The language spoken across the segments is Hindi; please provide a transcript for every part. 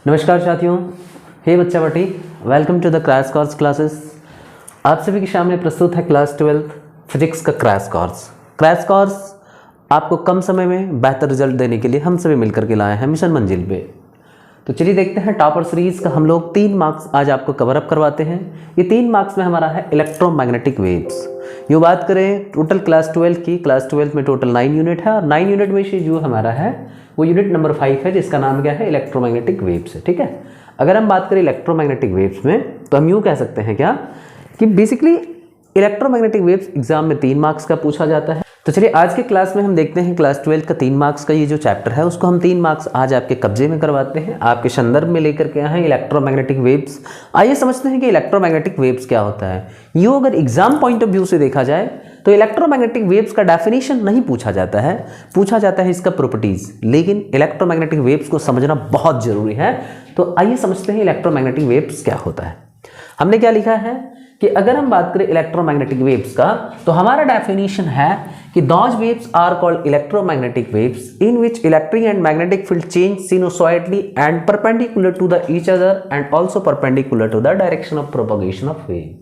नमस्कार साथियों, हे बच्चा बटी, welcome to the crash course classes. आप सभी के सामने प्रस्तुत है क्लास 12 फिजिक्स का क्रैश कोर्स। क्रैश कोर्स आपको कम समय में बेहतर रिजल्ट देने के लिए हम सभी मिलकर के लाए हैं मिशन मंजिल पे। तो चलिए देखते हैं टॉपर सीरीज का हम लोग 3 मार्क्स आज आपको कवर अप करवाते हैं। ये 3 मार्क्स में हमारा है इलेक्ट्रोमैग्नेटिक वेव्स। यूँ बात करें टोटल क्लास 12 की, क्लास 12 में टोटल 9 यूनिट है और 9 यूनिट में से जो हमारा है वो यूनिट नंबर 5 है जिसका नाम क्या है, इलेक्ट्रोमैग्नेटिक वेव्स है। ठीक है, अगर हम बात करें इलेक्ट्रोमैग्नेटिक वेव्स में तो हम यूँ कह सकते हैं क्या कि बेसिकली इलेक्ट्रोमैग्नेटिक वेव्स एग्जाम में 3 मार्क्स का पूछा जाता है। तो चलिए आज के क्लास में हम देखते हैं क्लास 12 का 3 मार्क्स का ये जो चैप्टर है उसको हम 3 मार्क्स आज आपके कब्जे में करवाते हैं, आपके संदर्भ में लेकर के आए हैं इलेक्ट्रोमैग्नेटिक वेव्स। आइए समझते हैं कि इलेक्ट्रोमैग्नेटिक वेव्स क्या होता है। यूँ अगर एग्जाम पॉइंट ऑफ व्यू से देखा जाए तो इलेक्ट्रोमैग्नेटिक वेव्स का डेफिनेशन नहीं पूछा जाता है, पूछा जाता है इसका प्रॉपर्टीज। लेकिन इलेक्ट्रोमैग्नेटिक वेव्स को समझना बहुत जरूरी है। तो आइए समझते हैं इलेक्ट्रोमैग्नेटिक वेव्स क्या होता है। हमने क्या लिखा है कि अगर हम बात करें इलेक्ट्रोमैग्नेटिक वेव्स का तो हमारा डेफिनेशन है कि those waves are called electromagnetic waves in which electric and magnetic field change sinusoidally and perpendicular to the each other and also perpendicular to the direction of propagation of wave.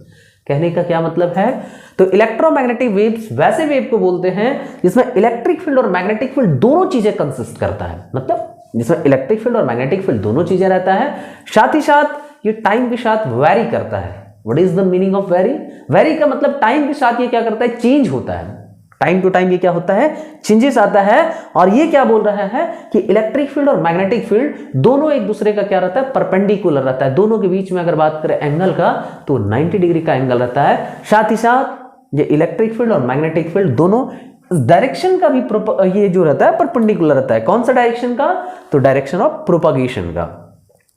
कहने का क्या मतलब है, तो इलेक्ट्रोमैग्नेटिक वेव्स वैसे वेव को बोलते हैं जिसमें इलेक्ट्रिक फील्ड और मैग्नेटिक फील्ड दोनों चीजें कंसिस्ट करता है, मतलब जिसमें इलेक्ट्रिक फील्ड और मैग्नेटिक फील्ड दोनों चीजें रहता है, साथ ही साथ ये टाइम के साथ वेरी करता है। What is the meaning of very? Very का मतलब टाइम के साथ ये क्या करता है, चेंज होता है। टाइम टू टाइम ये क्या होता है, चेंजेस आता है। और ये क्या बोल रहा है कि इलेक्ट्रिक फील्ड और मैग्नेटिक फील्ड दोनों एक दूसरे का क्या रहता है, परपेंडिकुलर रहता है। दोनों के बीच में अगर बात करें एंगल का तो 90 डिग्री का एंगल रहता है। साथ ही साथ ये इलेक्ट्रिक फील्ड और मैग्नेटिक फील्ड दोनों डायरेक्शन का भी ये जो रहता है परपेंडिकुलर रहता है। कौन सा डायरेक्शन का, तो डायरेक्शन ऑफ प्रोपगेशन का।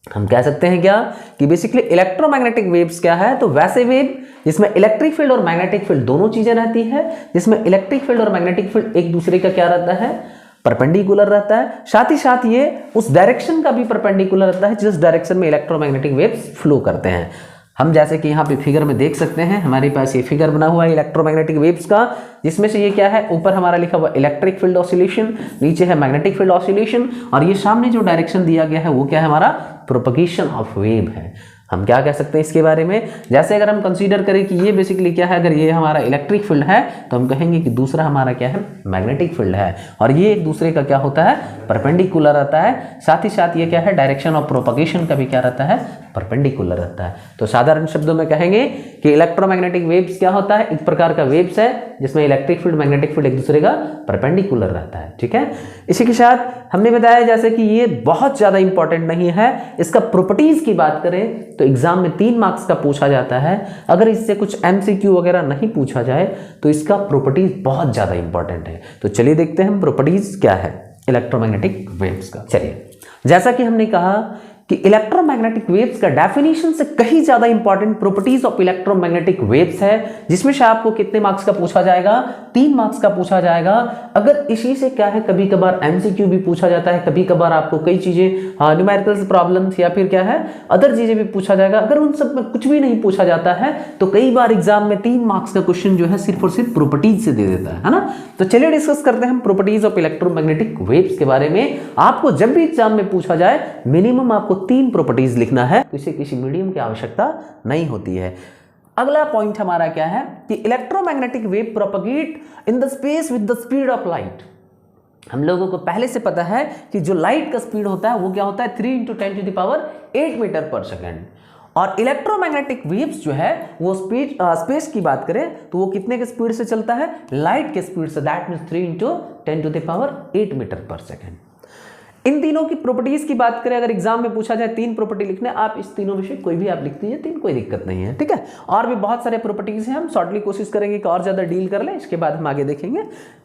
हम कह सकते हैं क्या कि बेसिकली इलेक्ट्रोमैग्नेटिक वेव्स क्या है, तो वैसे वेव जिसमें इलेक्ट्रिक फील्ड और मैग्नेटिक फील्ड दोनों चीजें रहती है, जिसमें इलेक्ट्रिक फील्ड और मैग्नेटिक फील्ड एक दूसरे का क्या रहता है, परपेंडिकुलर रहता है। साथ ही साथ ये उस डायरेक्शन का भी परपेंडिकुलर रहता है जिस डायरेक्शन में इलेक्ट्रोमैग्नेटिक वेव्स फ्लो करते हैं। हम जैसे कि यहाँ पे फिगर में देख सकते हैं, हमारे पास ये फिगर बना हुआ है इलेक्ट्रोमैग्नेटिक वेव्स का, जिसमें से ये क्या है, ऊपर हमारा लिखा हुआ इलेक्ट्रिक फील्ड ऑसिलेशन, नीचे है मैग्नेटिक फील्ड ऑसिलेशन, और ये सामने जो डायरेक्शन दिया गया है वो क्या है, हमारा प्रोपगेशन ऑफ वेव है। हम क्या कह सकते हैं इसके बारे में, जैसे अगर हम कंसीडर करें कि ये बेसिकली क्या है, अगर ये हमारा इलेक्ट्रिक फील्ड है तो हम कहेंगे कि दूसरा हमारा क्या है, मैग्नेटिक फील्ड है, और ये एक दूसरे का क्या होता है, परपेंडिकुलर रहता है। साथ ही साथ ये क्या है, डायरेक्शन ऑफ प्रोपगेशन का भी क्या रहता है, परपेंडिकुलर रहता है। तो साधारण शब्दों में कहेंगे कि इलेक्ट्रोमैग्नेटिक वेव्स क्या होता है, एक प्रकार का वेव्स है जिसमें इलेक्ट्रिक फील्ड मैग्नेटिक फील्ड एक दूसरे का परपेंडिकुलर रहता है। ठीक है, इसी के साथ हमने बताया जैसे कि ये बहुत ज्यादा इंपॉर्टेंट नहीं है। इसका प्रॉपर्टीज की बात करें तो एग्जाम में 3 मार्क्स का पूछा जाता है। अगर इससे कुछ एमसीक्यू वगैरह नहीं पूछा जाए तो इसका प्रॉपर्टीज बहुत ज्यादा इंपॉर्टेंट है। तो चलिए देखते हैं हम प्रॉपर्टीज क्या है इलेक्ट्रोमैग्नेटिक वेव्स का। चलिए, जैसा कि हमने कहा कि इलेक्ट्रोमैग्नेटिक वेव्स का डेफिनेशन से कहीं ज्यादा important properties of electromagnetic waves है, जिसमें से आपको कितने मार्क्स का पूछा जाएगा, 3 मार्क्स का पूछा जाएगा। अगर इसी से क्या है, कभी कभार एमसीक्यू भी पूछा जाता है, कभी कभार आपको कई चीजें न्यूमेरिकल प्रॉब्लम्स या फिर क्या है अदर चीजें भी पूछा जाएगा। अगर उन सब में कुछ भी नहीं पूछा जाता है तो कई बार एग्जाम में 3 मार्क्स का क्वेश्चन जो है सिर्फ और सिर्फ प्रॉपर्टीज से दे देता है ना। तो चलिए डिस्कस करते हैं हम प्रॉपर्टीज ऑफ इलेक्ट्रोमैग्नेटिक वेव्स के बारे में। आपको जब भी एग्जाम में पूछा जाए मिनिमम आपको 3 प्रॉपर्टीज लिखना है, तो इसे किसी मीडियम की आवश्यकता नहीं होती है। अगला पॉइंट हमारा क्या है कि electromagnetic wave propagate in the space with the speed of light. हम लोगों को पहले से पता है कि जो लाइट का स्पीड होता है वो क्या होता है, 3 × 10⁸ मीटर पर सेकेंड। और इलेक्ट्रोमैग्नेटिक वेव्स जो है वो स्पेस की बात करें तो वो कितने के स्पीड से चलता है, लाइट के स्पीड से, दैट मींस 3 × 10⁸ मीटर पर सेकेंड। इन तीनों की प्रॉपर्टीज की बात करें, अगर एग्जाम में पूछा जाए 3 प्रॉपर्टी लिखने, आप इस तीनों में से कोई भी आप लिख दीजिए, 3 कोई दिक्कत नहीं है। ठीक है, और भी बहुत सारे प्रॉपर्टीज हैं, हम शॉर्टली कोशिश करेंगे कि और ज्यादा डील कर लें, इसके बाद हम आगे देखेंगे।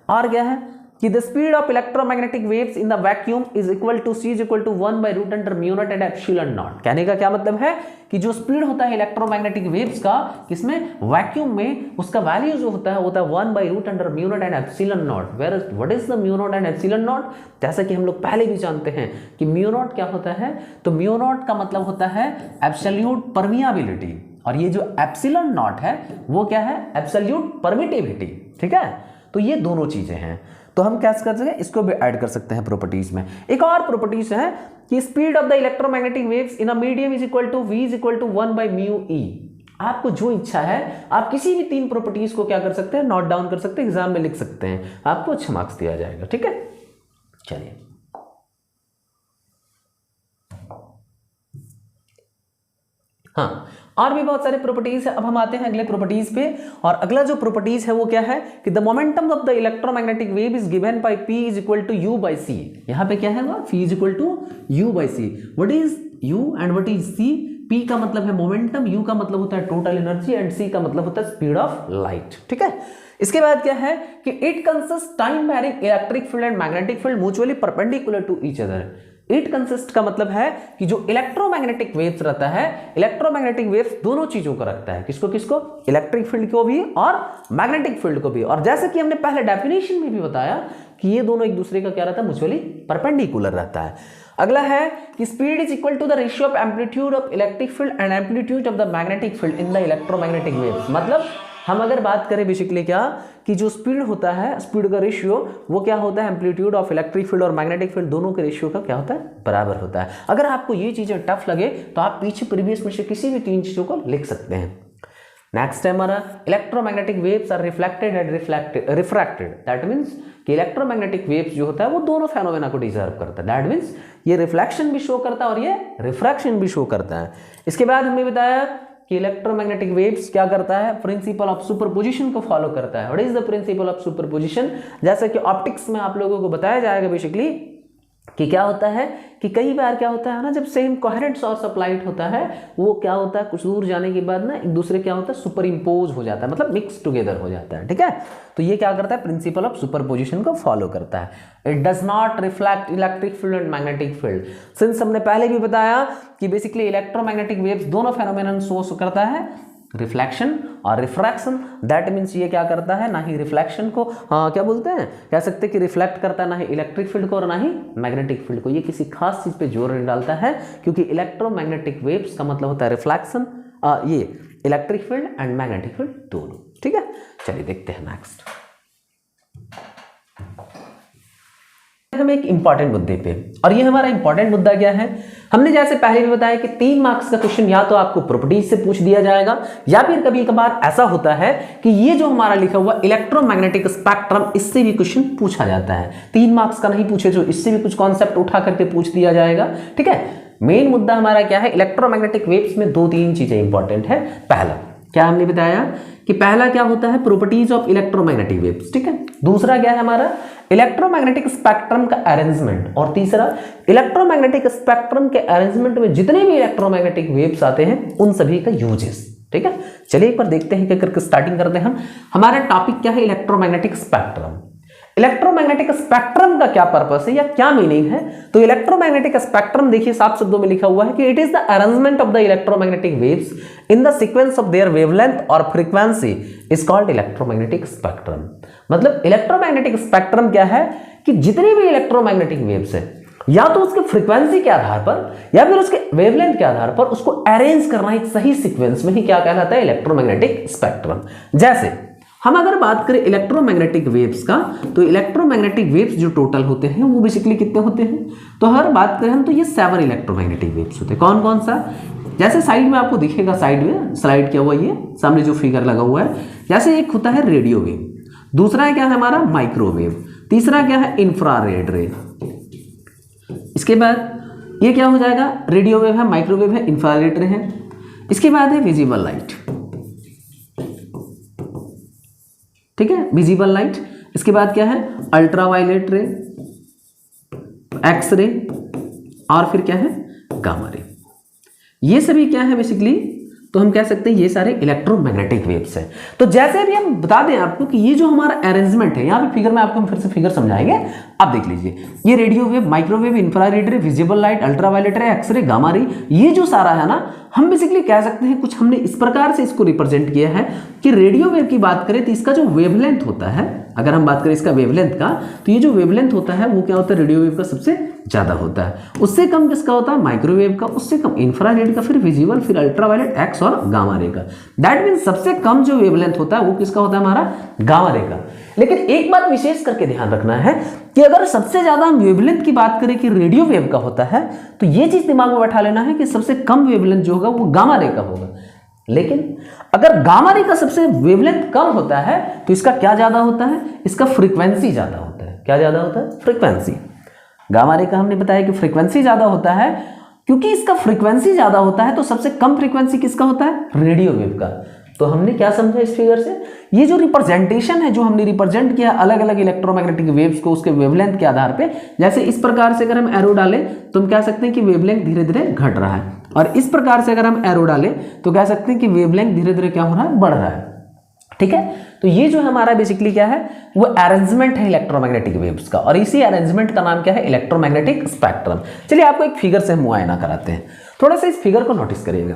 और क्या है कि the speed of electromagnetic waves in the vacuum is equal to c is equal to 1/√μ0 and epsilon naught. कहने का क्या मतलब है कि जो स्पीड होता है इलेक्ट्रोमैग्नेटिक वेव्स का किसमें, वैक्यूम में, उसका वैल्यू जो होता है 1/√μ0 and epsilon naught. Where what is the μ0 and epsilon naught, जैसा कि हम लोग पहले भी जानते हैं कि μ0 क्या होता है, तो μ0 का मतलब होता है एब्सोल्यूट परमियाबिलिटी, और ये जो एप्सिलॉन नॉट है वो क्या है, एब्सोल्यूट परमिटिविटी। ठीक है, तो ये दोनों चीजें हैं। तो हम क्या कर सकते हैं, इसको भी ऐड कर सकते हैं प्रॉपर्टीज में। एक और प्रॉपर्टीज है कि speed of the electromagnetic waves in a medium is equal to v is equal to 1 by mu e. आपको जो इच्छा है आप किसी भी 3 प्रॉपर्टीज को क्या कर सकते हैं, नोट डाउन कर सकते हैं, एग्जाम में लिख सकते हैं, आपको अच्छा मार्क्स दिया जाएगा। ठीक है, चलिए हाँ, और भी बहुत सारे प्रॉपर्टीज है। अब हम आते हैं अगले प्रॉपर्टीज पे, और अगला जो प्रॉपर्टीज है वो क्या है कि the momentum of the electromagnetic wave is given by p is equal to u by c। यहाँ पे क्या है वो p is equal to u by c। What is u and what is c? p का मतलब है मोमेंटम, u का मतलब होता है टोटल एनर्जी एंड c का मतलब होता है स्पीड ऑफ लाइट। ठीक है, इसके बाद क्या है कि it consist time varying electric field and magnetic field mutually perpendicular to each other. It consist का मतलब है कि जो इलेक्ट्रोमैग्नेटिक वेव्स रहता है, इलेक्ट्रोमैग्नेटिक वेव्स दोनों चीजों को रखता है। किसको किसको? इलेक्ट्रिक फील्ड को भी और मैग्नेटिक फील्ड को भी। और जैसे कि हमने पहले डेफिनेशन में भी बताया कि ये दोनों एक दूसरे का क्या रहता है, म्यूचुअली परपेंडिकुलर रहता है। अगला है कि speed is equal to the ratio of amplitude of electric field and amplitude of the magnetic field in the electromagnetic waves. मतलब हम अगर बात करें बेसिकली क्या कि जो स्पीड होता है, स्पीड का रेशियो वो क्या होता है, एम्पलीट्यूड ऑफ इलेक्ट्रिक फील्ड और मैग्नेटिक फील्ड दोनों के रेशियो का क्या होता है, बराबर होता है। अगर आपको ये चीजें टफ लगे तो आप पीछे प्रीवियस में से किसी भी 3 चीजों को लिख सकते हैं। नेक्स्ट है हमारा electromagnetic waves are reflected and refracted. That means कि इलेक्ट्रोमैग्नेटिक वेव्स जो होता है वो दोनों फेनोमेना को डिजर्व करता है। दैट मीन्स ये रिफ्लेक्शन भी शो करता है और ये रिफ्रैक्शन भी शो करता है। इसके बाद हमने बताया कि इलेक्ट्रोमैग्नेटिक वेव्स क्या करता है, प्रिंसिपल ऑफ सुपरपोजिशन को फॉलो करता है। What is the principle of superposition? जैसे कि ऑप्टिक्स में आप लोगों को बताया जाएगा बेसिकली कि क्या होता है कि कई बार क्या होता है ना, जब same coherent source of light होता है वो क्या होता है, कुछ दूर जाने के बाद ना एक दूसरे क्या होता है, सुपर इम्पोज हो जाता है, मतलब मिक्स टुगेदर हो जाता है। ठीक है, तो ये क्या करता है, प्रिंसिपल ऑफ सुपरपोजिशन को फॉलो करता है। It does not reflect electric field and magnetic field. Since हमने पहले भी बताया कि बेसिकली इलेक्ट्रोमैग्नेटिक वेव्स दोनों फेनोमेनन सोर्स करता है, रिफ्लेक्शन और रिफ्रैक्शन। दैट मीन्स ये क्या करता है, ना ही रिफ्लेक्शन को क्या बोलते हैं, कह सकते हैं कि रिफ्लेक्ट करता है, ना ही इलेक्ट्रिक फील्ड को और ना ही मैग्नेटिक फील्ड को। ये किसी खास चीज पे जोर नहीं डालता है, क्योंकि इलेक्ट्रोमैग्नेटिक वेव्स का मतलब होता है रिफ्लेक्शन, ये electric field and magnetic field दोनों। ठीक है, चलिए देखते हैं नेक्स्ट हम एक इंपॉर्टेंट मुद्दे पे। और ये हमारा इंपॉर्टेंट मुद्दा क्या है, हमने जैसे पहले भी बताया कि 3 मार्क्स का क्वेश्चन या तो आपको प्रॉपर्टीज से पूछ दिया जाएगा या फिर कभी कभार ऐसा होता है कि ये जो हमारा लिखा हुआ इलेक्ट्रोमैग्नेटिक स्पेक्ट्रम, इससे भी क्वेश्चन पूछा जाता है। 3 मार्क्स का नहीं पूछे तो इससे भी कुछ कॉन्सेप्ट उठा करके पूछ दिया जाएगा। ठीक है, मेन मुद्दा हमारा क्या है, इलेक्ट्रोमैग्नेटिक वेव्स में 2-3 चीजें इंपॉर्टेंट है। पहला क्या हमने बताया कि पहला क्या होता है, प्रॉपर्टीज ऑफ इलेक्ट्रोमैग्नेटिक वेव्स। ठीक है, दूसरा क्या है हमारा इलेक्ट्रोमैग्नेटिक स्पेक्ट्रम का अरेंजमेंट, और तीसरा इलेक्ट्रोमैग्नेटिक स्पेक्ट्रम के अरेंजमेंट में जितने भी इलेक्ट्रोमैग्नेटिक वेव्स आते हैं उन सभी का यूजेस। ठीक है, चलिए एक बार देखते हैं क्या करके स्टार्टिंग करते हैं हम। हमारा टॉपिक क्या है, इलेक्ट्रोमैग्नेटिक स्पेक्ट्रम। इलेक्ट्रोमैग्नेटिक स्पेक्ट्रम का क्या पर्पस है या क्या मीनिंग है, तो इलेक्ट्रोमैग्नेटिक स्पेक्ट्रम देखिए साफ शब्दों में लिखा हुआ है कि it is the arrangement of the electromagnetic waves in the sequence of their wavelength और frequency is called electromagnetic spectrum. मतलब इलेक्ट्रोमैग्नेटिक स्पेक्ट्रम क्या है कि जितनी भी इलेक्ट्रोमैग्नेटिक वेव्स है या तो उसके फ्रीक्वेंसी के आधार पर या फिर उसके वेवलेंथ के आधार पर उसको अरेंज करना एक सही सीक्वेंस में ही क्या कहलाता है, इलेक्ट्रोमैग्नेटिक स्पेक्ट्रम। जैसे हम अगर बात करें इलेक्ट्रोमैग्नेटिक वेव्स का, तो इलेक्ट्रोमैग्नेटिक वेव्स जो टोटल होते हैं वो बेसिकली कितने होते हैं, तो हर बात करें हम तो ये 7 इलेक्ट्रोमैग्नेटिक वेव्स होते हैं। कौन कौन सा, जैसे साइड में आपको दिखेगा, साइड में स्लाइड किया हुआ ये सामने जो फिगर लगा हुआ है, जैसे एक होता है रेडियो वेव, दूसरा है क्या है हमारा माइक्रोवेव, तीसरा क्या है इंफ्रारेड रे। इसके बाद ये क्या हो जाएगा, रेडियो वेव है, माइक्रोवेव है, इंफ्रारेड रे है। इसके बाद है विजिबल लाइट। ठीक है, विजिबल लाइट। इसके बाद क्या है, अल्ट्रावायलेट रे, एक्स रे और फिर क्या है, गामा रे। ये सभी क्या है बेसिकली, तो हम कह सकते हैं ये सारे इलेक्ट्रोमैग्नेटिक वेव्स हैं। तो जैसे भी हम बता दें आपको कि ये जो हमारा अरेंजमेंट है, यहाँ पे फिगर में आपको हम फिर से फिगर समझाएंगे, आप देख लीजिए, ये रेडियो वेव, माइक्रोवेव, इंफ्रारेड रे, विजिबल लाइट, अल्ट्रावायलेट रे, एक्सरे, गामा रे, ये जो सारा है ना, हम बेसिकली कह सकते हैं कुछ हमने इस प्रकार से इसको रिप्रेजेंट किया है कि रेडियो वेव की बात करें तो इसका जो वेवलेंथ होता है, अगर हम बात करें इसका वेवलेंथ का, तो ये जो वेवलेंथ होता है वो क्या होता है, रेडियो वेव का सबसे ज़्यादा होता है। उससे कम किसका होता है? माइक्रोवेव का। उससे कम इंफ्रारेड का, फिर विजिबल, फिर अल्ट्रावायलेट, एक्स और गामा रे का। दैट मीन्स सबसे कम जो वेवलेंथ होता है वो किसका होता है? हमारा गामा रे का। लेकिन एक बात विशेष करके ध्यान रखना है कि अगर सबसे ज्यादा हम वेवलेंथ की बात करें कि रेडियो वेव का होता है, तो ये चीज दिमाग में बैठा लेना है कि सबसे कम वेवलेंथ जो होगा वो गामा रे का होगा। लेकिन अगर गामा रे का सबसे वेवलेंथ कम होता है तो इसका क्या ज्यादा होता है? इसका फ्रीक्वेंसी ज्यादा होता है। क्या ज्यादा होता है? फ्रीक्वेंसी। गामा रे का हमने बताया कि फ्रीक्वेंसी ज्यादा होता है। क्योंकि इसका फ्रीक्वेंसी ज्यादा होता है तो सबसे कम फ्रीक्वेंसी किसका होता है? रेडियो वेव का। तो हमने क्या समझा इस फिगर से? ये जो रिप्रेजेंटेशन है, जो हमने रिप्रेजेंट किया अलग अलग इलेक्ट्रोमैग्नेटिक वेव्स को उसके वेवलेंथ के आधार पे, जैसे इस प्रकार से अगर हम एरो डालें तो हम कह सकते हैं कि वेवलेंथ धीरे धीरे घट रहा है, और इस प्रकार से अगर हम एरो डालें तो कह सकते हैं कि वेवलेंथ धीरे धीरे क्या हो रहा है? बढ़ रहा है। ठीक है, तो ये जो हमारा बेसिकली क्या है? वो अरेंजमेंट है इलेक्ट्रोमैग्नेटिक वेव्स का, और इसी अरेंजमेंट का नाम क्या है? Electromagnetic spectrum. चलिए आपको एक फिगर से मुआयना कराते हैं। थोड़ा सा इस फिगर को नोटिस करिएगा।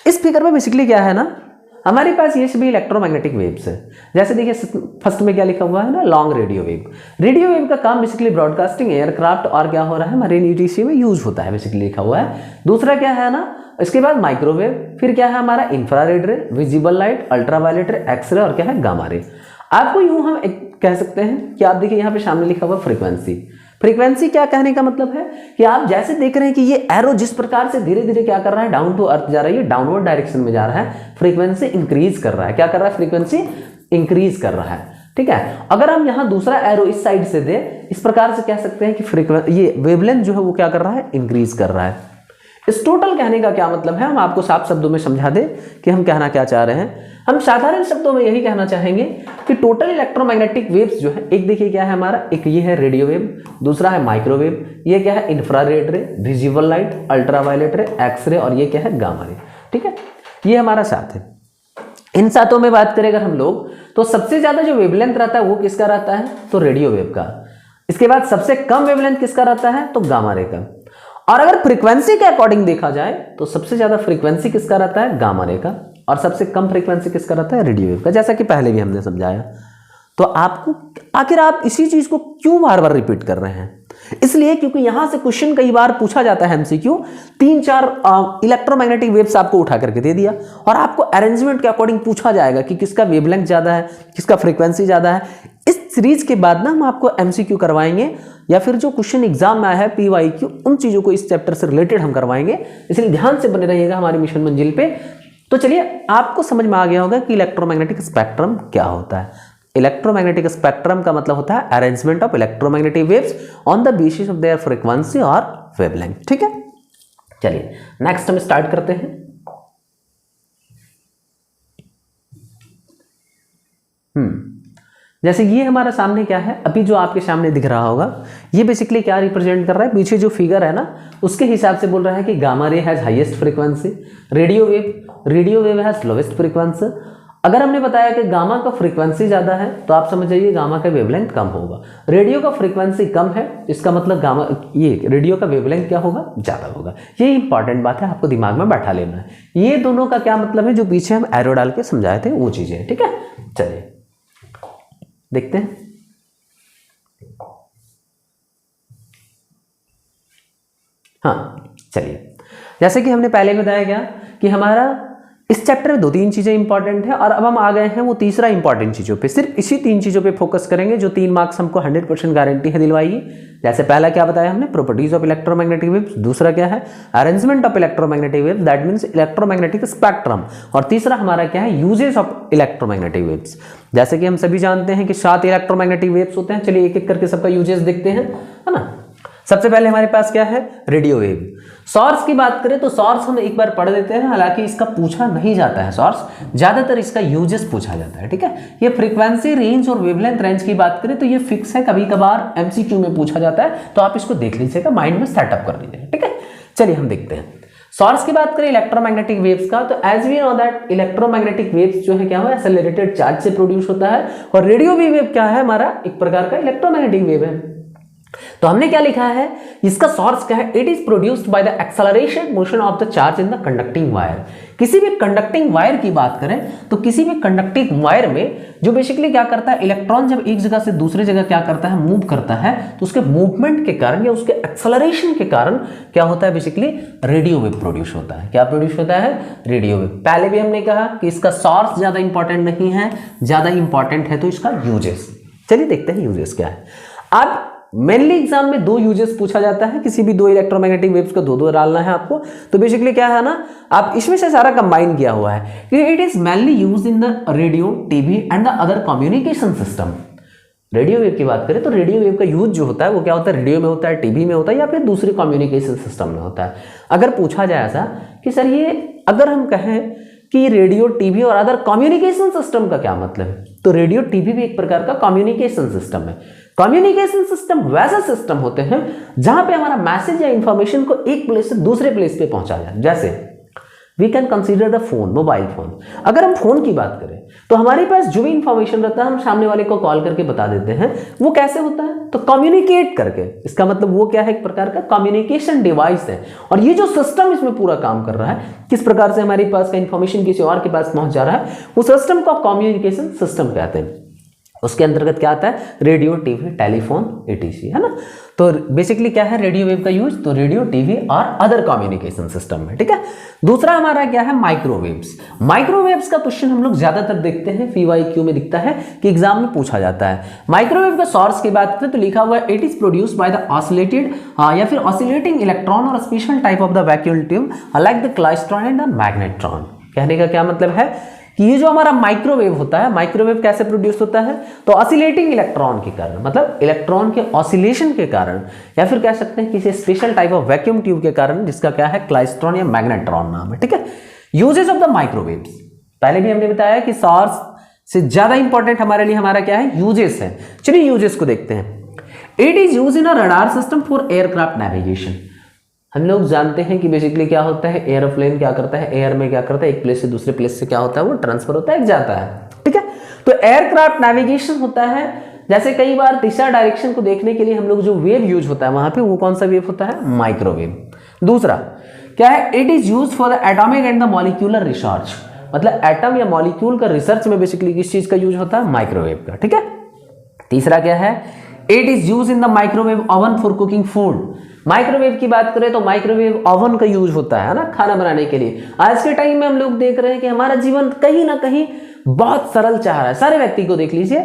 इस फिगर में बेसिकली क्या है ना, हमारे पास ये सभी इलेक्ट्रोमैग्नेटिक वेव्स है। जैसे देखिए फर्स्ट में क्या लिखा हुआ है ना? Long radio wave. Radio wave का काम बेसिकली ब्रॉडकास्टिंग, एयरक्राफ्ट और क्या हो रहा है? मरीन यूटीसी में यूज होता है, बेसिकली लिखा हुआ है। दूसरा क्या है ना, इसके बाद माइक्रोवेव, फिर क्या है हमारा? इंफ्रारेड रे, विजिबल लाइट, अल्ट्रावायलेट रे, एक्सरे और क्या है? Gamma ray. आपको यूं हम कह सकते हैं कि आप देखिए यहाँ पे सामने लिखा हुआ फ्रीक्वेंसी। फ्रीक्वेंसी क्या कहने का मतलब है कि आप जैसे देख रहे हैं कि ये एरो जिस प्रकार से धीरे धीरे क्या कर रहा है? डाउन टू अर्थ जा रहा है, ये डाउनवर्ड डायरेक्शन में जा रहा है, फ्रीक्वेंसी इंक्रीज कर रहा है। क्या कर रहा है? फ्रीक्वेंसी इंक्रीज कर रहा है। ठीक है, अगर हम यहाँ दूसरा एरो इस साइड से दे, इस प्रकार से कह सकते हैं कि ये वेवलेंथ जो है वो क्या कर रहा है? इंक्रीज कर रहा है। इस टोटल कहने का क्या मतलब है? हम आपको साफ शब्दों में समझा दें कि हम कहना क्या चाह रहे हैं। हम साधारण शब्दों में यही कहना चाहेंगे कि टोटल इलेक्ट्रोमैग्नेटिक वेव्स जो है, एक देखिए क्या है हमारा? एक ये है रेडियो वेव, दूसरा है माइक्रोवेव, ये क्या है? इंफ्रारेड रे, विजिबल लाइट, अल्ट्रावायलेट रे, एक्सरे और ये क्या है? Gamma ray. ठीक है, ये हमारा सात है। इन सातों में बात करें अगर हम लोग, तो सबसे ज्यादा जो वेवलेंथ रहता है वो किसका रहता है? तो रेडियो वेव का। इसके बाद सबसे कम वेवलेंथ किसका रहता है? तो गामा रे का। और अगर फ्रीक्वेंसी के अकॉर्डिंग देखा जाए तो सबसे ज्यादा फ्रीक्वेंसी किसका रहता है? गामा रे का। और सबसे कम फ्रीक्वेंसी किसका रहता है? रेडियो वेव का, जैसा कि पहले भी हमने समझाया। तो आपको आखिर आप इसी चीज को क्यों बार बार रिपीट कर रहे हैं? इसलिए क्योंकि यहां से क्वेश्चन कई बार पूछा जाता है एमसीक्यू। 3-4 इलेक्ट्रोमैग्नेटिक वेव्स आपको उठा करके दे दिया, और आपको अरेंजमेंट के अकॉर्डिंग पूछा जाएगा कि किसका वेवलेंथ ज्यादा है, किसका फ्रीक्वेंसी ज्यादा है। इस सीरीज के बाद ना हम आपको एमसीक्यू करवाएंगे, या फिर जो क्वेश्चन एग्जाम में आया है पीवाईक्यू, उन चीजों को इस चैप्टर से रिलेटेड हम करवाएंगे। इसलिए ध्यान से बने रहिएगा हमारी मिशन मंजिल पे। तो चलिए आपको समझ में आ गया होगा कि इलेक्ट्रोमैग्नेटिक स्पेक्ट्रम क्या होता है। इलेक्ट्रोमैग्नेटिक स्पेक्ट्रम का मतलब होता है arrangement of electromagnetic waves on the basis of their frequency और वेवलेंथ। ठीक है, चलिए नेक्स्ट हम स्टार्ट करते हैं। जैसे ये हमारा सामने क्या है, अभी जो आपके सामने दिख रहा होगा, ये बेसिकली क्या रिप्रेजेंट कर रहा है? पीछे जो फिगर है ना, उसके हिसाब से बोल रहा है कि gamma ray has highest frequency, radio wave has lowest frequency. अगर हमने बताया कि गामा का फ्रीक्वेंसी ज्यादा है तो आप समझ जाइए गामा का वेवलेंथ कम होगा। रेडियो का फ्रीक्वेंसी कम है, इसका मतलब गामा ये रेडियो का वेवलेंथ क्या होगा? ज्यादा होगा। ये इंपॉर्टेंट बात है, आपको दिमाग में बैठा लेना है। ये दोनों का क्या मतलब है, जो पीछे हम एरो डाल के समझाए थे वो चीजें। ठीक है, चलिए देखते हैं। हाँ चलिए, जैसे कि हमने पहले बताया क्या कि हमारा इस चैप्टर में 2-3 चीजें इंपॉर्टेंट है, और अब हम आ गए हैं वो तीसरा इंपॉर्टेंट चीजों पे। सिर्फ इसी 3 चीजों पे फोकस करेंगे जो 3 मार्क्स हमको 100% गारंटी है दिलवाएगी। जैसे पहला क्या बताया हमने? Properties of electromagnetic waves. दूसरा क्या है? Arrangement of electromagnetic waves, that means electromagnetic spectrum. और तीसरा हमारा क्या है? Uses of electromagnetic waves. जैसे कि हम सभी जानते हैं कि 7 इलेक्ट्रोमैग्नेटिक वेव्स होते हैं। चलिए एक एक करके सबका यूजेस देखते हैं, है ना। सबसे पहले हमारे पास क्या है? Radio wave. सोर्स की बात करें तो सोर्स हम एक बार पढ़ देते हैं, हालांकि इसका पूछा नहीं जाता है सोर्स, ज्यादातर इसका यूजेस पूछा जाता है। ठीक है, ये फ्रीक्वेंसी रेंज और वेवलेंथ रेंज की बात करें तो ये फिक्स है, कभी कभार एमसीक्यू में पूछा जाता है, तो आप इसको देख लीजिएगा, माइंड में सेटअप कर लीजिएगा। ठीक है, चलिए हम देखते हैं। सोर्स की बात करें इलेक्ट्रोमैग्नेटिक वेव्स का, तो as we know that electromagnetic waves जो है क्या है? एक्सेलरेटेड चार्ज से प्रोड्यूस होता है। और रेडियो वेव क्या है? हमारा एक प्रकार का इलेक्ट्रोमैग्नेटिक वेव है। तो हमने क्या लिखा है, इसका सोर्स क्या है, it is produced by the acceleration motion of the charge in the conducting wire. किसी भी कंडक्टिंग वायर की बात करें तो किसी भी कंडक्टिंग वायर में जो बेसिकली क्या करता है, इलेक्ट्रॉन जब एक जगह से दूसरी जगह क्या करता है, मूव करता है, तो उसके मूवमेंट के कारण या उसके एक्सेलरेशन के कारण क्या होता है, बेसिकली रेडियो वेव प्रोड्यूस होता है। क्या प्रोड्यूस होता है, रेडियो वेव। पहले भी हमने कहा कि इसका सोर्स ज्यादा इंपॉर्टेंट नहीं है, ज्यादा इंपॉर्टेंट है तो इसका यूजेस। चलिए देखते हैं यूजेस क्या है। अब मेनली एग्जाम में दो यूजेस पूछा जाता है, किसी भी दो इलेक्ट्रोमैग्नेटिक वेव्स को दो डालना है आपको। तो बेसिकली क्या है ना, आप इसमें से सारा कंबाइन किया हुआ है कि it is mainly used in the radio, TV and the other communication system. Radio wave की बात करें तो रेडियो वेव का यूज जो होता है वो क्या होता है, रेडियो में होता है, टीवी में होता है या फिर दूसरे कम्युनिकेशन सिस्टम में होता है। अगर पूछा जाए ऐसा कि सर ये अगर हम कहें कि रेडियो, टीवी और अदर कम्युनिकेशन सिस्टम का क्या मतलब है, तो रेडियो, टीवी भी एक प्रकार का कम्युनिकेशन सिस्टम है। कम्युनिकेशन सिस्टम वैसे सिस्टम होते हैं जहां पे हमारा मैसेज या इंफॉर्मेशन को एक प्लेस से दूसरे प्लेस पे पहुंचा जाए। जैसे we can consider the phone, mobile phone. अगर हम फोन की बात करें तो हमारे पास जो भी इंफॉर्मेशन रहता है हम सामने वाले को कॉल करके बता देते हैं। वो कैसे होता है, तो कम्युनिकेट करके। इसका मतलब वो क्या है, एक प्रकार का कम्युनिकेशन डिवाइस है। और ये जो सिस्टम इसमें पूरा काम कर रहा है, किस प्रकार से हमारे पास का इंफॉर्मेशन किसी और के पास पहुंच जा रहा है, वो सिस्टम को कम्युनिकेशन सिस्टम कहते हैं। उसके अंतर्गत क्या आता है, रेडियो, टीवी, टेलीफोन, एटीसी, है ना। तो बेसिकली क्या है रेडियो वेव का यूज, तो रेडियो, टीवी और अदर कम्युनिकेशन सिस्टम में, ठीक है। दूसरा हमारा क्या है, माइक्रोवेव्स। माइक्रोवेव्स का क्वेश्चन हम लोग ज्यादातर देखते हैं, पीवाईक्यू में दिखता है कि एग्जाम में पूछा जाता है। माइक्रोवेव का सोर्स की बात करें तो लिखा हुआ है it is produced by the oscillated या फिर ऑसिलेटिंग इलेक्ट्रॉन और special type of the vacuum tube like the klystron and the magnetron. कहने का क्या मतलब है कि ये जो हमारा माइक्रोवेव होता है, माइक्रोवेव कैसे प्रोड्यूस होता है, तो ऑसिलेटिंग इलेक्ट्रॉन के कारण, मतलब इलेक्ट्रॉन के ऑसिलेशन के कारण, या फिर कह सकते हैं किसी special type of vacuum tube के कारण, जिसका क्या है, क्लाइस्ट्रॉन या मैग्नेट्रॉन नाम है, ठीक है। यूजेस ऑफ द माइक्रोवेव्स, पहले भी हमने बताया कि सोर्स से ज्यादा इंपॉर्टेंट हमारे लिए हमारा क्या है, यूजेस है। चलिए यूजेस को देखते हैं। It is use in a radar system for aircraft navigation. हम लोग जानते हैं कि बेसिकली क्या होता है, एयरप्लेन क्या करता है, एयर में क्या करता है, एक प्लेस से दूसरे प्लेस से क्या होता है, वो ट्रांसफर होता है, जाता है, ठीक है। तो एयरक्राफ्ट नेविगेशन होता है। जैसे कई बार दिशा डायरेक्शन को देखने के लिए हम लोग जो वेव यूज होता है वहां पे, वो कौन सा वेव होता है, माइक्रोवेव। दूसरा क्या है, it is use for the atomic and the molecular research. मतलब एटम या मॉलिक्यूल का रिसर्च में बेसिकली किस चीज का यूज होता है, माइक्रोवेव का, ठीक है। तीसरा क्या है, it is use in the microwave oven for cooking food. Microwave की बात करें तो माइक्रोवेव ओवन का यूज होता है ना, खाना बनाने के लिए। आज के टाइम में हम लोग देख रहे हैं कि हमारा जीवन कहीं ना कहीं बहुत सरल चाह रहा है। सारे व्यक्ति को देख लीजिए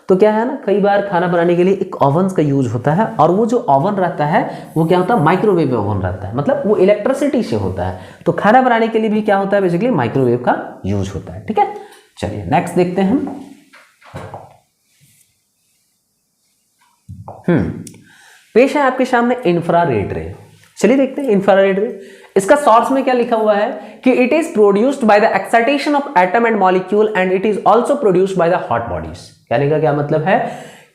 तो क्या है ना, कई बार खाना बनाने के लिए एक ओवन का यूज होता है, और वो जो ओवन रहता है वो क्या होता है, माइक्रोवेव ओवन रहता है, मतलब वो इलेक्ट्रिसिटी से होता है। तो खाना बनाने के लिए भी क्या होता है, बेसिकली माइक्रोवेव का यूज होता है, ठीक है। चलिए नेक्स्ट देखते हैं हम। पेश है आपके सामने इंफ्रारेड रे। चलिए देखते हैं इंफ्रारेड रे। इसका सोर्स में क्या लिखा हुआ है कि it is produced by the excitation of atom and molecule and it is also produced by the hot bodies. कहने का क्या मतलब है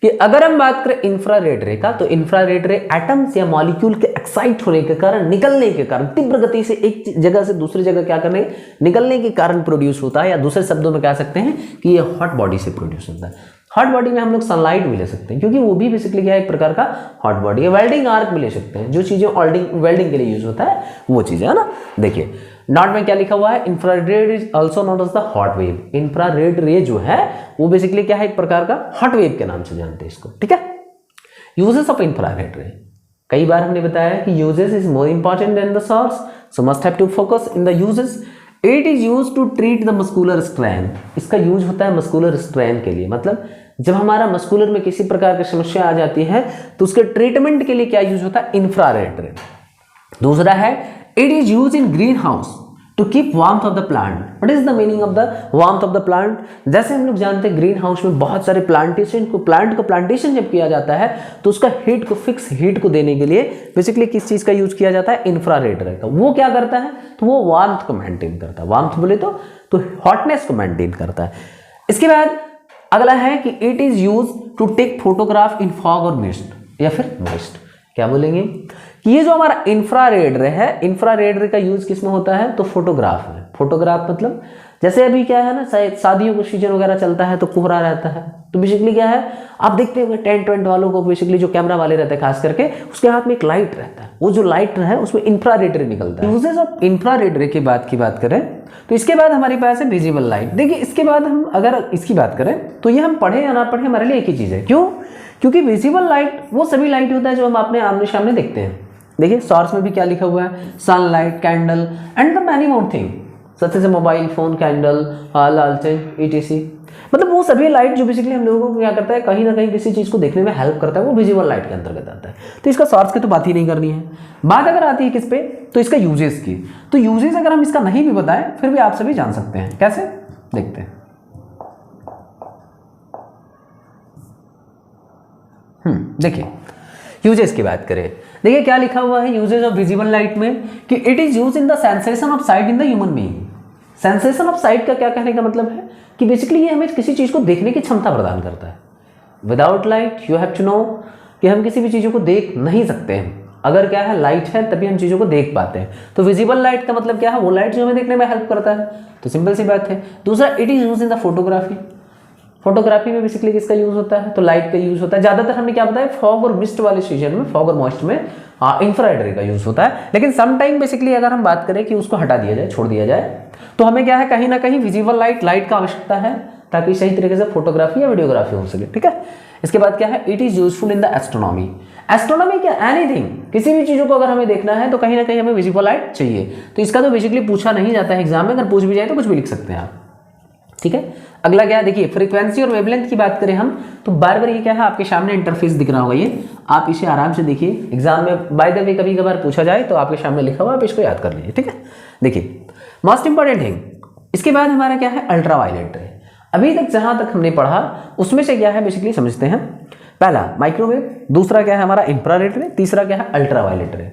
कि अगर हम बात करें इंफ्रारेड रे का, तो इंफ्रारेड रे एटम्स या मॉलिक्यूल के एक्साइट होने के कारण, निकलने के कारण, तीव्र गति से एक जगह से दूसरी जगह क्या करने, निकलने के कारण प्रोड्यूस होता है। या दूसरे शब्दों में कह सकते हैं कि ये हॉट बॉडी से प्रोड्यूस होता है। हॉट बॉडी में हम लोग सनलाइट भी ले सकते हैं, क्योंकि वो भी बेसिकली क्या है, एक प्रकार का हॉट बॉडी है। वेल्डिंग आर्क भी ले सकते हैं, जो चीजें वेल्डिंग के लिए यूज होता है वो चीजें, है ना। देखिए नोट में क्या लिखा हुआ है, infrared is also known as the hot wave. Infrared ray जो है वो बेसिकली क्या है, एक प्रकार का हॉट वेव के नाम से जानते हैं इसको, ठीक है। यूजेस ऑफ इंफ्रारेड रे, कई बार हमने बताया कि uses is more important than the source, so must have to focus in the uses. It is use to treat the muscular strain. इसका यूज होता है मस्कुलर स्ट्रेन के लिए, मतलब जब हमारा मस्कुलर में किसी प्रकार की समस्या आ जाती है तो उसके ट्रीटमेंट के लिए क्या यूज होता है, इंफ्रारेड रे। दूसरा है, it is use in green house to keep warmth of the plant. What is the meaning of the warmth of the plant? जैसे हम लोग जानते हैं ग्रीन हाउस में बहुत सारे प्लांट को प्लांटेशन जब किया जाता है तो उसका हीट को, फिक्स हीट को देने के लिए बेसिकली किस चीज का यूज किया जाता है, इंफ्रारेड रे का। वो क्या करता है, तो वो वार्मथ को मेंटेन करता है। वार्मथ बोले तो हॉटनेस को मेंटेन करता है। इसके बाद अगला है कि it is use to take photograph in fog और मिस्ट, या फिर मिस्ट। क्या बोलेंगे कि ये जो हमारा इंफ्रारेड रे है, इंफ्रारेड रे का यूज किस में होता है, तो फोटोग्राफ में। फोटोग्राफ मतलब जैसे अभी क्या है ना, शादियों का सीजन वगैरह चलता है तो कोहरा रहता है, तो बेसिकली क्या है, आप देखते होंगे टेंट वेंट वालों को, बेसिकली जो कैमरा वाले रहते हैं खास करके, उसके हाथ में एक लाइट रहता है, वो जो लाइट है उसमें इंफ्रारेड रे निकलता है। यूजेस ऑफ इंफ्रारेड रे की बात करें तो इसके बाद हमारे पास है विजिबल लाइट। देखिए इसके बाद हम अगर इसकी बात करें तो ये हम पढ़े या ना पढ़े हमारे लिए एक ही चीज़ है। क्यों? क्योंकि विजिबल लाइट वो सभी लाइट होता है जो हम अपने आमने सामने देखते हैं। देखिए सोर्स में भी क्या लिखा हुआ है, sunlight, candle and the many more thing such as mobile phone, candle, लालटेन, etc। मतलब वो सभी लाइट जो बेसिकली हम लोगों को क्या करता है, कहीं ना कहीं किसी चीज़ को देखने में हेल्प करता है, वो विजिबल लाइट के अंतर्गत आता है। तो इसका सोर्स की तो बात ही नहीं करनी है। बात अगर आती है किस पे, तो इसका यूजेस की। तो यूजेस अगर हम इसका नहीं भी बताएं फिर भी आप सभी जान सकते हैं। कैसे, देखते हैं। देखिए यूजेस की बात करें, देखिए क्या लिखा हुआ है यूजेस ऑफ विजिबल लाइट में कि it is use in the sensation of site in the human being. Sensation of site का क्या कहने का मतलब है कि बेसिकली ये हमें किसी चीज को देखने की क्षमता प्रदान करता है। Without light you have to know कि हम किसी भी चीजों को देख नहीं सकते हैं। अगर क्या है, लाइट है तभी हम चीजों को देख पाते हैं। तो विजिबल लाइट का मतलब क्या है, वो लाइट जो हमें देखने में हेल्प करता है। तो सिंपल सी बात है। दूसरा, it is use in the photography. Photography में बेसिकली किसका यूज होता है, तो लाइट का यूज होता है। ज्यादातर हमने क्या बताया, फॉग और मिस्ट वाले सीजन में, फॉग और मॉइस्ट में इंफ्रारेड रे का यूज होता है। लेकिन सम टाइम बेसिकली अगर हम बात करें कि उसको हटा दिया जाए, छोड़ दिया जाए, तो हमें क्या है, कहीं ना कहीं विजिबल लाइट का आवश्यकता है ताकि सही तरीके से फोटोग्राफी या वीडियोग्राफी हो सके। ठीक है। इसके बाद क्या है, it is useful in the astronomy. Astronomy क्या, एनीथिंग, किसी भी चीजों को अगर हमें देखना है तो कहीं ना कहीं हमें विजिबल लाइट चाहिए। तो इसका तो बेसिकली पूछा नहीं जाता है एग्जाम में, अगर पूछ भी जाए तो कुछ भी लिख सकते हैं आप। ठीक है। अगला क्या है, देखिए फ्रीक्वेंसी और वेवलेंथ की बात करें हम, तो बार बार ये क्या है, आपके सामने इंटरफेस दिख रहा होगा, ये आप इसे आराम से देखिए। एग्जाम में बाय द वे कभी कभार पूछा जाए तो आपके सामने लिखा हुआ, आप इसको याद कर लीजिए। ठीक है। देखिए मोस्ट इंपॉर्टेंट थिंग, इसके बाद हमारा क्या है, अल्ट्रावायलेट रे। अभी तक जहां तक हमने पढ़ा उसमें से क्या है बेसिकली समझते हैं। पहला माइक्रोवेव, दूसरा क्या है हमारा इंफ्रारेड रे, तीसरा क्या है अल्ट्रावायलेट रे।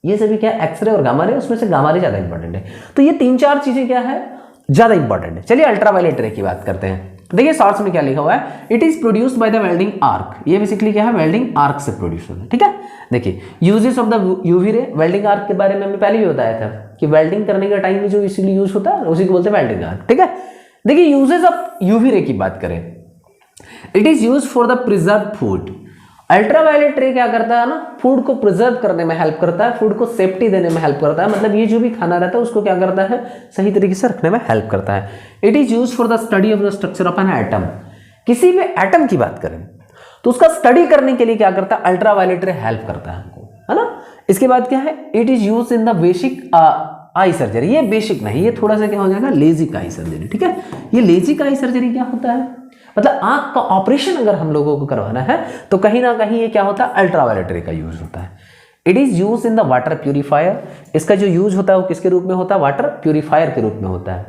ये सभी क्या है, एक्सरे और गामा रे, उसमें से गामा रे ज्यादा इंपॉर्टेंट है। तो ये तीन चार चीजें क्या है, ज्यादा इंपॉर्टेंट है। चलिए अल्ट्रावायलेट रे की बात करते हैं। देखिए सोर्स में क्या लिखा हुआ है, it is produced by the welding arc. ये बेसिकली क्या है, वेल्डिंग आर्क से प्रोड्यूस होता है। ठीक है। देखिए uses of the UV ray, welding arc के बारे में हमने पहले भी बताया था कि वेल्डिंग करने का टाइम में जो इसीलिए यूज होता है उसी को बोलते हैं वेल्डिंग आर्क। ठीक है। देखिए यूजेस ऑफ यूवी रे की बात करें, it is use for the preserve food. Ultraviolet रे क्या करता है ना, फूड को प्रिजर्व करने में हेल्प करता है, फूड को सेफ्टी देने में हेल्प करता है। मतलब ये जो भी खाना रहता है उसको क्या करता है, सही तरीके से रखने में हेल्प करता है। It is use for the study of the structure of an atom. किसी भी एटम की बात करें तो उसका स्टडी करने के लिए क्या करता है, अल्ट्रावायलेट रे हेल्प करता है हमको, है ना। इसके बाद क्या है, it is use in the basic eye surgery. ये बेसिक नहीं, ये थोड़ा सा क्या हो जाएगा, लेजिक आई सर्जरी। ठीक है। ये लेजिक आई सर्जरी क्या होता है, मतलब आंख का ऑपरेशन अगर हम लोगों को करवाना है तो कहीं ना कहीं ये क्या होता है, अल्ट्रावायलेट रे का यूज होता है। It is use in the water purifier. इसका जो यूज होता है वो किसके रूप में होता है, वाटर प्यूरिफायर के रूप में होता है।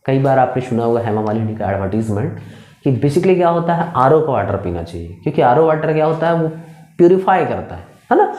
कई बार आपने सुना होगा हेमा मालिनी का एडवर्टीजमेंट कि बेसिकली क्या होता है, आरओ का वाटर पीना चाहिए, क्योंकि आरओ वाटर क्या होता है, वो प्यूरिफाई करता है ना।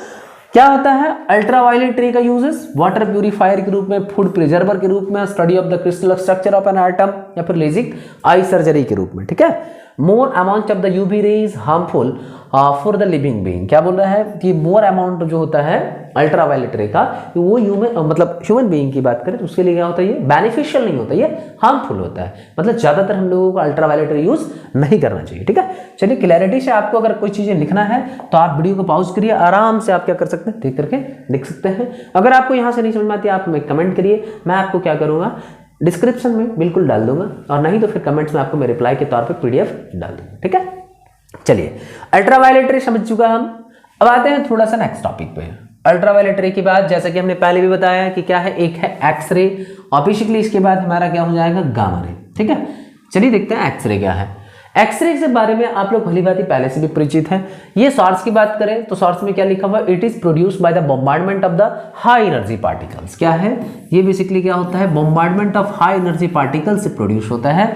क्या होता है, अल्ट्रावायलेट रे का यूजेस वाटर प्यूरिफायर के रूप में, फूड प्रिजर्वर के रूप में, study of the crystal structure of an atom, या फिर लेजिक आई सर्जरी के रूप में। ठीक है। More amount of the UV ray is harmful for the living being. क्या बोल रहा है कि मोर अमाउंट जो होता है अल्ट्रावायलेट रे का, वो ह्यूमन बीइंग की बात करें तो उसके लिए क्या होता है, ये बेनिफिशियल नहीं होता, ये हार्मफुल होता है। मतलब ज्यादातर हम लोगों को अल्ट्रावायलेट रे यूज नहीं करना चाहिए। ठीक है। चलिए क्लैरिटी से आपको अगर कोई चीजें लिखना है तो आप वीडियो को पॉज करिए, आराम से आप क्या कर सकते हैं, ठीक करके लिख सकते हैं। अगर आपको यहाँ से नहीं समझ में आती आप हमें कमेंट करिए, मैं आपको क्या करूँगा, डिस्क्रिप्शन में बिल्कुल डाल दूंगा, और नहीं तो फिर कमेंट्स में आपको मैं रिप्लाई के तौर पे पीडीएफ डाल दूंगा। ठीक है। चलिए अल्ट्रावायलेट रे समझ चुका हम, अब आते हैं थोड़ा सा नेक्स्ट टॉपिक पे। अल्ट्रावायलेट रे के बाद जैसा कि हमने पहले भी बताया कि क्या है, एक है एक्सरे, और बेसिकली इसके बाद हमारा क्या हो जाएगा, गामा रे। ठीक है। चलिए देखते हैं एक्सरे क्या है। एक्सरे के बारे में आप लोग भली भांति पहले से भी परिचित हैं। ये सोर्स की बात करें तो सोर्स में क्या लिखा हुआ, it is produced by the bombardment of the high energy particles. क्या है ये, बेसिकली क्या होता है, bombardment of high energy particle से प्रोड्यूस होता है।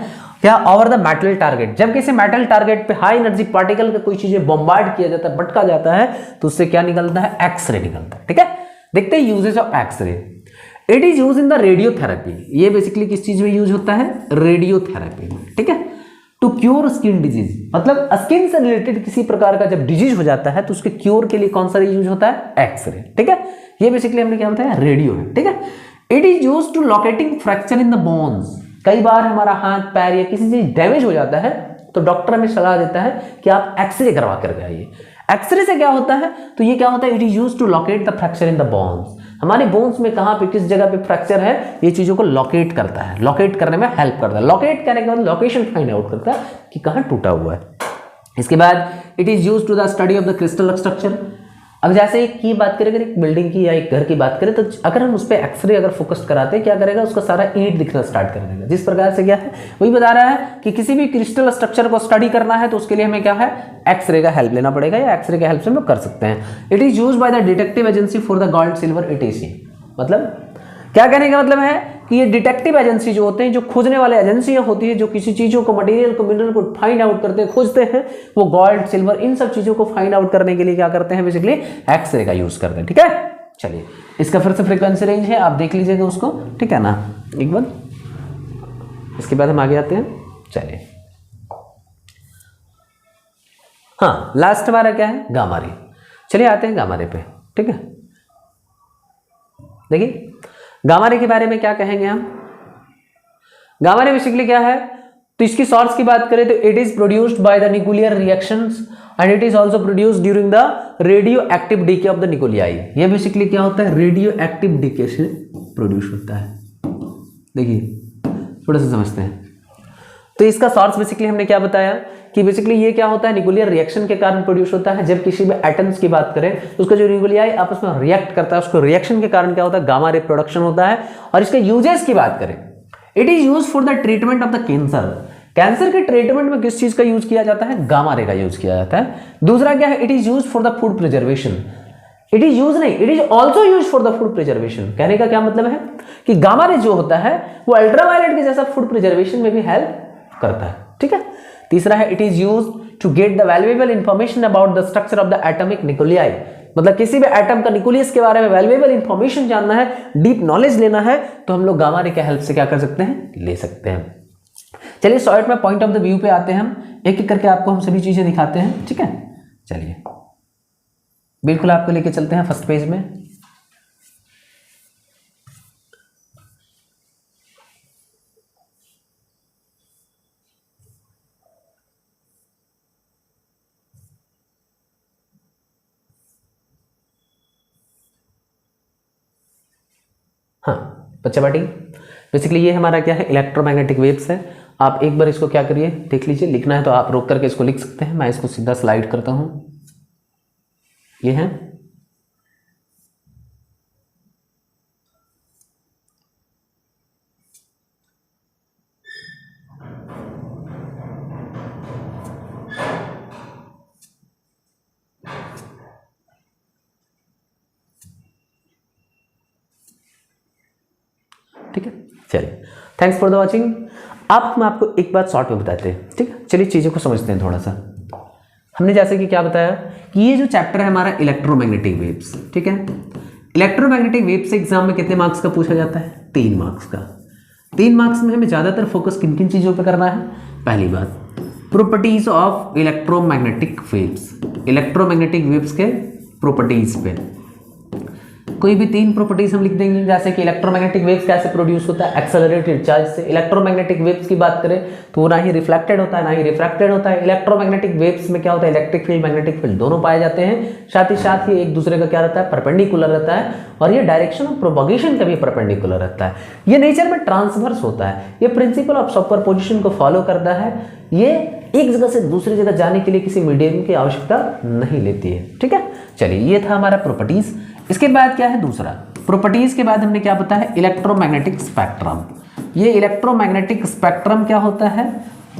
क्या, ओवर द मेटल टारगेट। जब किसी मेटल टारगेट पे हाई एनर्जी पार्टिकल का कोई चीजें बॉम्बार्ड किया जाता है, भटका जाता है, तो उससे क्या निकलता है, एक्सरे निकलता है। ठीक है। देखते हैं usages of X-ray. It is use in the radiotherapy. ये बेसिकली किस चीज में यूज होता है, रेडियोथेरेपी में। ठीक है। टू क्योर स्किन डिजीज, मतलब स्किन से रिलेटेड किसी प्रकार का जब डिजीज हो जाता है तो उसके क्योर के लिए कौन सा यूज होता है, एक्सरे। ठीक है। ये बेसिकली हमने क्या बताया, रेडियो है। ठीक है। It is use to locating fracture in the bones. कई बार हमारा हाथ पैर या किसी चीज डैमेज हो जाता है तो डॉक्टर हमें सलाह देता है कि आप एक्सरे करवा कर आइए। एक्सरे से क्या होता है, तो ये क्या होता है, it is used to locate the fracture in the bones. हमारे बोन्स में कहां पे किस जगह पे फ्रैक्चर है, ये चीजों को लोकेट करता है, लोकेट करने में हेल्प करता है। लोकेट करने के बाद लोकेशन फाइंड आउट करता है कि कहां टूटा हुआ है। इसके बाद it is used to the study of the crystal structure. अब जैसे एक की बात करें, अगर एक बिल्डिंग की या एक घर की बात करें, तो अगर हम उस पर एक्सरे अगर फोकस कराते हैं, क्या करेगा, उसका सारा ईंट दिखना स्टार्ट कर देगा। जिस प्रकार से क्या है, वही बता रहा है कि किसी भी क्रिस्टल स्ट्रक्चर को स्टडी करना है तो उसके लिए हमें क्या है, एक्सरे का हेल्प लेना पड़ेगा, या एक्सरे के हेल्प से हम लोग कर सकते हैं। It is use by the detective agency for the gold silver etc। मतलब क्या कहने का मतलब है कि ये डिटेक्टिव एजेंसी जो होते हैं, जो खोजने वाले एजेंसियां होती है, जो किसी चीजों को, मटेरियल को, मिनरल को फाइंड आउट करते हैं, खोजते हैं, वो गोल्ड सिल्वर इन सब चीजों को फाइंड आउट करने के लिए क्या करते हैं, बेसिकली एक्सरे का यूज करते हैं। ठीक है, चलिए इसका फिर से फ्रीक्वेंसी रेंज है, आप देख लीजिएगा उसको, ठीक है ना, एक बार। इसके बाद हम आगे आते हैं। चलिए हाँ, लास्ट हमारा क्या है, गामा रे। चलिए आते हैं गामा रे पे। ठीक है, देखिए गामा रे के बारे में क्या कहेंगे हम। गामा रे बेसिकली क्या है, तो इसकी सोर्स की बात करें तो it is produced by the nuclear reactions and it is also produced during the radio active DK of the nuclei. ये बेसिकली क्या होता है, रेडियो एक्टिव डीके से प्रोड्यूस होता है। देखिए थोड़ा सा समझते हैं। तो इसका सोर्स बेसिकली हमने क्या बताया कि बेसिकली ये क्या होता है, न्यूक्लियर रिएक्शन के कारण प्रोड्यूस होता है। जब किसी भी एटम्स की बात करें तो उसका जो न्यूक्लियाई आपस में रिएक्ट करता है, उसको रिएक्शन के कारण क्या होता है, गामा रे प्रोडक्शन होता है। और इसके यूजेस की बात करें, it is use for the treatment of the cancer. Cancer के ट्रीटमेंट में किस चीज का यूज किया जाता है, गामा रे का यूज किया जाता है। दूसरा क्या है, it is use for the food preservation. It is use नहीं, it is also use for the food preservation. कहने का क्या मतलब है कि गामा रे जो होता है वो अल्ट्रावायलेट के जैसा फूड प्रिजर्वेशन में भी हेल्प करता है। ठीक है, तीसरा है it is use to get the valuable information about the structure of the atomic nuclei. मतलब किसी भी एटम का न्यूक्लियस के बारे में वैल्यूएबल इंफॉर्मेशन जानना है, डीप नॉलेज लेना है, तो हम लोग गामा रे के हेल्प से क्या कर सकते हैं, ले सकते हैं। चलिए शॉर्ट में पॉइंट ऑफ द व्यू पे आते हैं हम, एक एक करके आपको हम सभी चीजें दिखाते हैं। ठीक है, चलिए बिल्कुल आपको लेके चलते हैं फर्स्ट पेज में। हाँ बच्चा बाटी, बेसिकली ये हमारा क्या है, इलेक्ट्रोमैग्नेटिक वेव्स है। आप एक बार इसको क्या करिए, देख लीजिए। लिखना है तो आप रोक करके इसको लिख सकते हैं, मैं इसको सीधा स्लाइड करता हूं। ये है ठीक है। चलिए थैंक्स फॉर द वॉचिंग। आप मैं आपको एक बात शॉर्ट में बताते हैं। ठीक है, चलिए चीज़ों को समझते हैं थोड़ा सा। हमने जैसे कि क्या बताया कि ये जो चैप्टर है हमारा इलेक्ट्रोमैग्नेटिक वेव्स, ठीक है। इलेक्ट्रोमैग्नेटिक वेव्स एग्जाम में कितने मार्क्स का पूछा जाता है, 3 मार्क्स का। 3 मार्क्स में हमें ज़्यादातर फोकस किन किन चीज़ों पर करना है। पहली बात, properties of electromagnetic waves, electromagnetic waves के प्रॉपर्टीज पे कोई भी 3 प्रॉपर्टीज हम लिख देंगे, जैसे कि इलेक्ट्रोमैग्नेटिक वेव्स कैसे प्रोड्यूस होता है, एक्सेलरेटेड चार्ज से। इलेक्ट्रोमैग्नेटिक वेव्स की बात करें तो वो ना ही रिफ्लेक्टेड होता है ना ही रिफ्रैक्टेड होता है। इलेक्ट्रोमैग्नेटिक वेव्स में क्या होता है, इलेक्ट्रिक फील्ड मैग्नेटिक फील्ड दोनों पाए जाते हैं। साथ ही एक दूसरे का क्या रहता है, परपेंडिकुलर रहता है, और ये डायरेक्शन ऑफ प्रोपगेशन का भी परपेंडिकुलर रहता है। ये नेचर में ट्रांसवर्स होता है, ये प्रिंसिपल ऑफ सुपरपोजिशन को फॉलो करता है। ये एक जगह से दूसरी जगह जाने के लिए किसी मीडियम की आवश्यकता नहीं लेती है। ठीक है, चलिए ये था हमारा प्रॉपर्टीज। इसके बाद क्या है दूसरा, प्रॉपर्टीज के बाद हमने क्या बताया, इलेक्ट्रोमैग्नेटिक स्पेक्ट्रम। ये इलेक्ट्रोमैग्नेटिक स्पेक्ट्रम क्या होता है,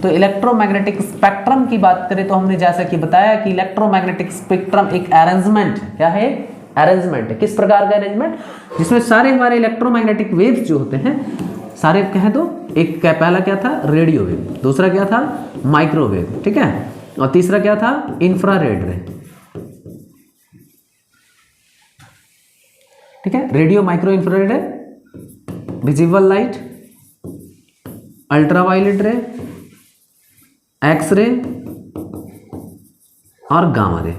तो इलेक्ट्रोमैग्नेटिक स्पेक्ट्रम की बात करें तो हमने जैसा कि बताया कि इलेक्ट्रोमैग्नेटिक स्पेक्ट्रम एक अरेंजमेंट है। क्या है, अरेंजमेंट है। किस प्रकार का अरेंजमेंट, जिसमें सारे हमारे इलेक्ट्रोमैग्नेटिक वेव्स जो होते हैं, सारे कहें तो एक पहला क्या था, रेडियो वेव, दूसरा क्या था, माइक्रोवेव, ठीक है, और तीसरा क्या था, इंफ्रारेड रे। ठीक है, रेडियो, माइक्रो, इंफ्रारेड रे, विजिबल लाइट, अल्ट्रावायलेट रे, एक्स रे और गामा रे।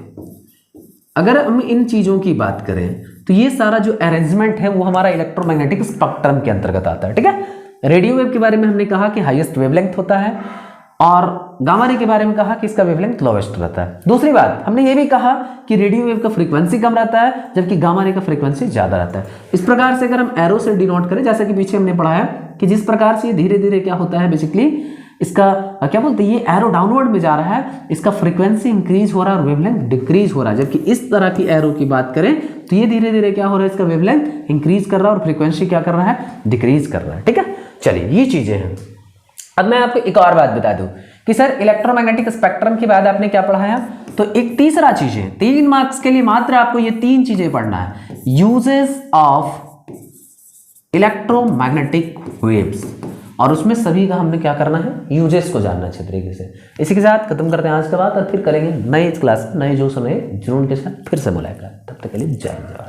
अगर हम इन चीजों की बात करें तो ये सारा जो अरेंजमेंट है वो हमारा इलेक्ट्रोमैग्नेटिक स्पेक्ट्रम के अंतर्गत आता है। ठीक है, रेडियो वेव के बारे में हमने कहा कि हाईएस्ट वेवलेंथ होता है और गामा रे के बारे में कहा कि इसका वेवलेंथ लोवेस्ट रहता है। दूसरी बात हमने ये भी कहा कि रेडियो वेव का फ्रीक्वेंसी कम रहता है जबकि गामा रे का फ्रीक्वेंसी ज्यादा रहता है। इस प्रकार से अगर हम एरो से डिनोट करें, जैसा कि पीछे हमने पढ़ाया कि जिस प्रकार से धीरे धीरे क्या होता है, बेसिकली इसका क्या बोलते हैं, ये एरो डाउनवर्ड में जा रहा है, इसका फ्रीक्वेंसी इंक्रीज हो रहा है और वेवलेंथ डिक्रीज हो रहा है। जबकि इस तरह की एरो की बात करें तो ये धीरे धीरे क्या हो रहा है, इसका वेवलेंथ इंक्रीज कर रहा है और फ्रीक्वेंसी क्या कर रहा है, डिक्रीज कर रहा है। ठीक है, चलिए ये चीजें हैं। अब मैं आपको एक और बात बता दूं कि सर इलेक्ट्रोमैग्नेटिक स्पेक्ट्रम के बाद आपने क्या पढ़ाया, तो एक तीसरा चीज है, 3 मार्क्स के लिए मात्र आपको ये 3 चीजें पढ़ना है, यूजेस ऑफ इलेक्ट्रोमैग्नेटिक वेव्स, और उसमें सभी का हमने क्या करना है, यूजेस को जानना अच्छे तरीके से। इसी के साथ खत्म करते हैं आज का बात और फिर करेंगे नए क्लास नए जोश नए जुनून के साथ फिर से मुलाकात। तब तक के लिए जय जवाहर।